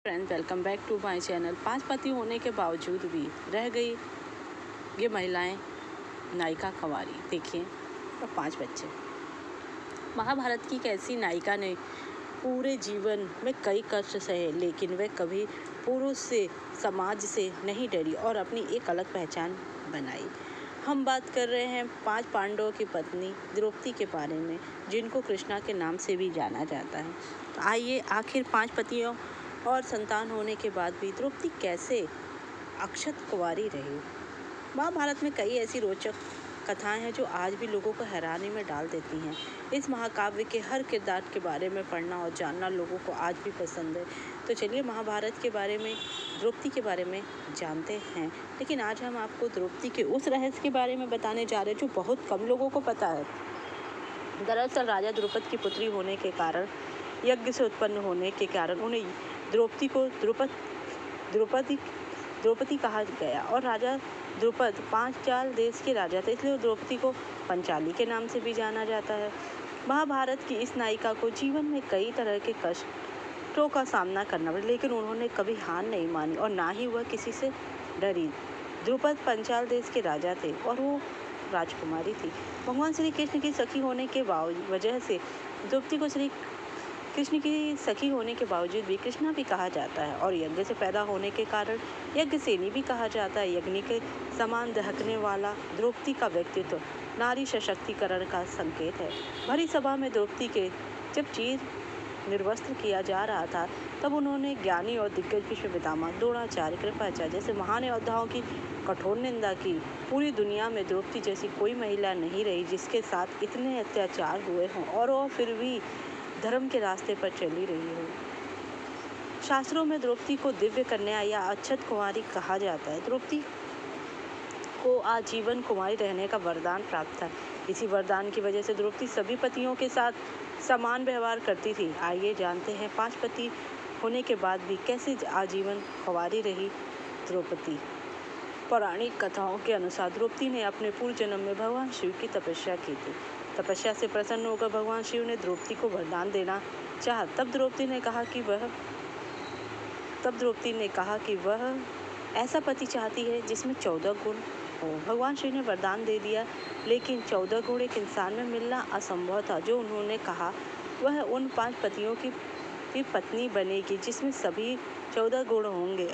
Friends, welcome back to my channel. 5 पति होने के बावजूद भी रह गई ये महिलाएं नायिका कंवारी। देखिए, और 5 बच्चे। महाभारत की एक ऐसी नायिका ने पूरे जीवन में कई कष्ट सहे, लेकिन वह कभी पुरुष से, समाज से नहीं डरी और अपनी एक अलग पहचान बनाई। हम बात कर रहे हैं 5 पांडवों की पत्नी द्रौपदी के बारे में, जिनको कृष्णा के नाम से भी जाना जाता है। तो आइए, आखिर 5 पतियों और संतान होने के बाद भी द्रौपदी कैसे अक्षत कुंवारी रही। महाभारत में कई ऐसी रोचक कथाएं हैं जो आज भी लोगों को हैरानी में डाल देती हैं। इस महाकाव्य के हर किरदार के बारे में पढ़ना और जानना लोगों को आज भी पसंद है। तो चलिए, महाभारत के बारे में, द्रौपदी के बारे में जानते हैं। लेकिन आज हम आपको द्रौपदी के उस रहस्य के बारे में बताने जा रहे हैं जो बहुत कम लोगों को पता है। दरअसल राजा द्रुपद की पुत्री होने के कारण, यज्ञ से उत्पन्न होने के कारण उन्हें द्रौपदी को द्रौपदी कहा गया। और राजा द्रुपद पांचाल देश के राजा थे, इसलिए द्रौपदी को पंचाली के नाम से भी जाना जाता है। महाभारत की इस नायिका को जीवन में कई तरह के कष्टों का सामना करना पड़ा, लेकिन उन्होंने कभी हार नहीं मानी और ना ही वह किसी से डरी। द्रुपद पंचाल देश के राजा थे और वो राजकुमारी थी। भगवान श्री कृष्ण की सखी होने के वजह से द्रौपदी को श्री कृष्ण की सखी होने के बावजूद भी कृष्णा भी कहा जाता है, और यज्ञ से पैदा होने के कारण यज्ञसेनी भी कहा जाता है। यज्ञ के समान दहकने वाला द्रौपदी का व्यक्तित्व नारी सशक्तिकरण का संकेत है। भरी सभा में द्रौपदी के जब चीर निर्वस्त्र किया जा रहा था, तब उन्होंने ज्ञानी और दिग्गज भीष्म पितामह, द्रोणाचार्य, कृपाचार्य जैसे महान योद्धाओं की कठोर निंदा की। पूरी दुनिया में द्रौपदी जैसी कोई महिला नहीं रही जिसके साथ इतने अत्याचार हुए हों और वो फिर भी धर्म के रास्ते पर चली रही हो। शास्त्रों में द्रौपदी को दिव्य कन्या या अक्षत कुंवारी कहा जाता है। द्रौपदी को आजीवन कुंवारी रहने का वरदान प्राप्त था। इसी वरदान की वजह से द्रौपदी सभी पतियों के साथ समान व्यवहार करती थी। आइए जानते हैं 5 पति होने के बाद भी कैसे आजीवन कुंवारी रही द्रौपदी। पौराणिक कथाओं के अनुसार द्रौपदी ने अपने पूर्व जन्म में भगवान शिव की तपस्या की थी। तपस्या से प्रसन्न होकर भगवान शिव ने द्रौपदी को वरदान देना चाहा। तब द्रौपदी ने कहा कि वह ऐसा पति चाहती है जिसमें 14 गुण हो। भगवान शिव ने वरदान दे दिया, लेकिन 14 गुण एक इंसान में मिलना असंभव था। जो उन्होंने कहा, वह उन 5 पतियों की पत्नी बनेगी जिसमें सभी 14 गुण होंगे।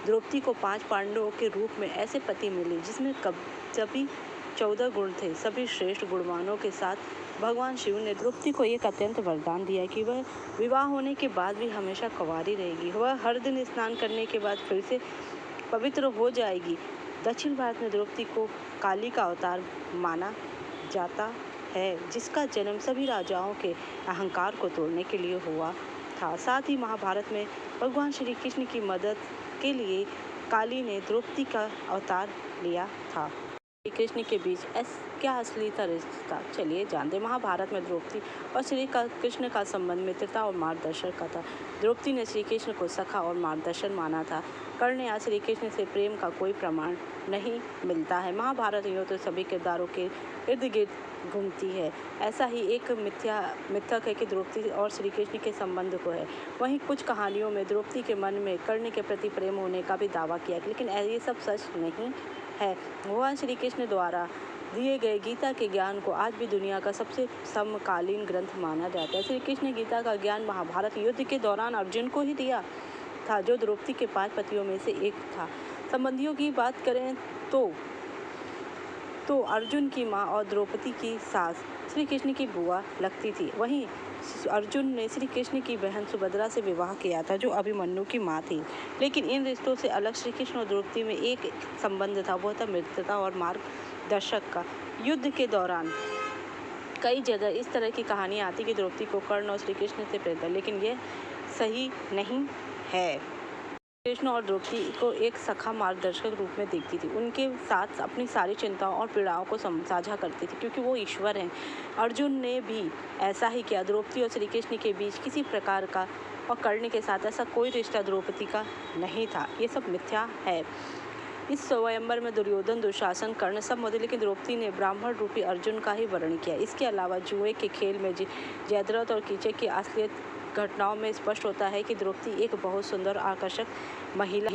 द्रौपदी को 5 पांडवों के रूप में ऐसे पति मिले जिसमें सभी 14 गुण थे। सभी श्रेष्ठ गुणवानों के साथ भगवान शिव ने द्रौपदी को एक अत्यंत वरदान दिया कि वह विवाह होने के बाद भी हमेशा कुंवारी रहेगी। वह हर दिन स्नान करने के बाद फिर से पवित्र हो जाएगी। दक्षिण भारत में द्रौपदी को काली का अवतार माना जाता है, जिसका जन्म सभी राजाओं के अहंकार को तोड़ने के लिए हुआ था। साथ ही महाभारत में भगवान श्री कृष्ण की मदद के लिए काली ने द्रौपदी का अवतार लिया था। श्री कृष्ण के बीच क्या असली था रिश्ता, चलिए जानते। महाभारत में द्रौपदी और श्री कृष्ण का संबंध मित्रता और मार्गदर्शन का था। द्रौपदी ने श्री कृष्ण को सखा और मार्गदर्शन माना था। कर्ण या श्री कृष्ण से प्रेम का कोई प्रमाण नहीं मिलता है। महाभारत यूँ तो सभी किरदारों के इर्द गिर्द घूमती है। ऐसा ही एक मिथक है कि द्रौपदी और श्री कृष्ण के संबंध को है। वहीं कुछ कहानियों में द्रौपदी के मन में कर्ण के प्रति प्रेम होने का भी दावा किया, लेकिन ये सब सच नहीं है। भगवान श्री कृष्ण द्वारा दिए गए गीता के ज्ञान को आज भी दुनिया का सबसे समकालीन ग्रंथ माना जाता है। श्री कृष्ण गीता का ज्ञान महाभारत युद्ध के दौरान अर्जुन को ही दिया था, जो द्रौपदी के 5 पतियों में से एक था। संबंधियों की बात करें तो अर्जुन की माँ और द्रौपदी की सास श्री कृष्ण की बुआ लगती थी। वहीं अर्जुन ने श्री कृष्ण की बहन सुभद्रा से विवाह किया था, जो अभिमन्यु की माँ थी। लेकिन इन रिश्तों से अलग श्री कृष्ण और द्रौपदी में एक संबंध था, वह था मित्रता और मार्गदर्शक का। युद्ध के दौरान कई जगह इस तरह की कहानियाँ आती कि द्रौपदी को कर्ण और श्री कृष्ण से प्रेम था, लेकिन यह सही नहीं है। कृष्ण और द्रौपदी को एक सखा मार्गदर्शक रूप में देखती थी। उनके साथ अपनी सारी चिंताओं और पीड़ाओं को साझा करती थी, क्योंकि वो ईश्वर हैं। अर्जुन ने भी ऐसा ही किया। द्रौपदी और श्री कृष्ण के बीच किसी प्रकार का और कर्ण के साथ ऐसा कोई रिश्ता द्रौपदी का नहीं था। ये सब मिथ्या है। इस स्वयंवर में दुर्योधन, दुशासन, कर्ण सब मौजूद, लेकिन द्रौपदी ने ब्राह्मण रूपी अर्जुन का ही वर्ण किया। इसके अलावा जुए के खेल में जयद्रथ और कीचक की असलियत घटनाओं में स्पष्ट होता है कि द्रौपदी एक बहुत सुंदर और आकर्षक महिला